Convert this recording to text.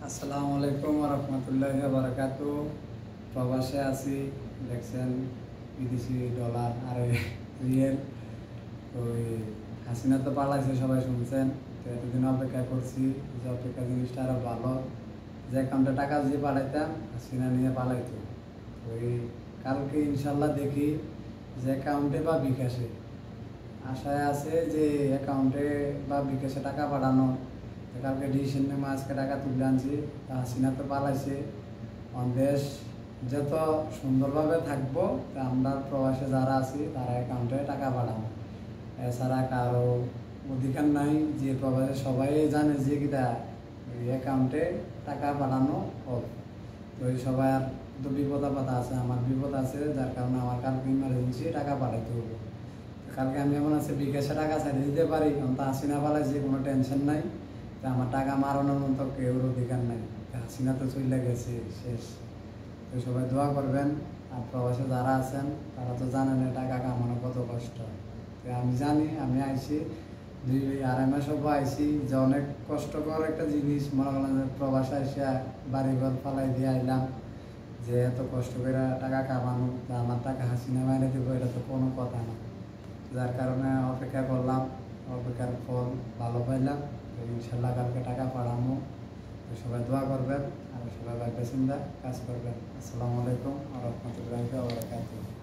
আসসালামু আলাইকুম ওয়া রাহমাতুল্লাহি ওয়া বারাকাতুহু। প্রবাসে আছি, দেখছেন বিদেশি ডলার আর রিয়েল। ওই হাসিনা তো পালাইছে, সবাই শুনছেন। তো এতদিন অপেক্ষা করছি, যে অপেক্ষা জিনিসটা আরও ভালো। যে অ্যাকাউন্টে টাকা দিয়ে পাঠাইতাম, হাসিনা নিয়ে পালাইতো। ওই কালকে ইনশাল্লাহ দেখি যে অ্যাকাউন্টে বা বিকাশে আশায় আছে যে অ্যাকাউন্টে বা বিকাশে টাকা পাঠানো। কালকে ডিসিশন নেমে আজকে টাকা তুলে আনছি। হাসিনা তো পালাইছে, দেশ যত সুন্দরভাবে থাকবো, তা আমরা প্রবাসে যারা আছি তারা অ্যাকাউন্টে টাকা পাঠাবো। এছাড়া কারো অধিকার নাই। যে প্রবাসে সবাই জানে যে কিটা অ্যাকাউন্টে টাকা পাঠানো হোক। তো এই সবাই আর তো বিপদ আপদ আছে, আমার বিপদ আছে, যার কারণে আমার কালকে ইমার্জেন্সি টাকা পাঠাইতে হবে। কালকে আমি এমন আছে বিকাশে টাকা ছাড়িয়ে দিতে পারি, কারণ তা হাসিনা পালাইছে, কোনো টেনশন নাই। তা আমার টাকা মারানোর মতো কেউর অধিকার নাই। হাসিনা তো চলে গেছে, শেষ। তো সবাই দোয়া করবেন। আর প্রবাসে যারা আছেন তারা তো জানেন টাকা কামানো কত কষ্ট। তো আমি জানি, আমি আইছি 2-2.5 মাস হবো আইছি, যে অনেক কষ্টকর একটা জিনিস। মনে করেন যে প্রবাসে এসে বাড়িঘর ফালাই দিয়ে আইলাম, যে এত কষ্ট করে টাকা কামানো, আমার টাকা হাসিনা মাইনে দিব, এটা তো কোনো কথা না। যার কারণে অপেক্ষা করলাম, অপেক্ষার ফল ভালো পাইলাম। তো ইনশাল্লাহ কালকে টাকা পাঠাবো। তো সবাই দোয়া করবেন আর সবাই ভাববে চিন্তা কাজ করবেন। আসসালামু আলাইকুম ওয়া রাহমাতুল্লাহি ওয়া বারাকাতুহু।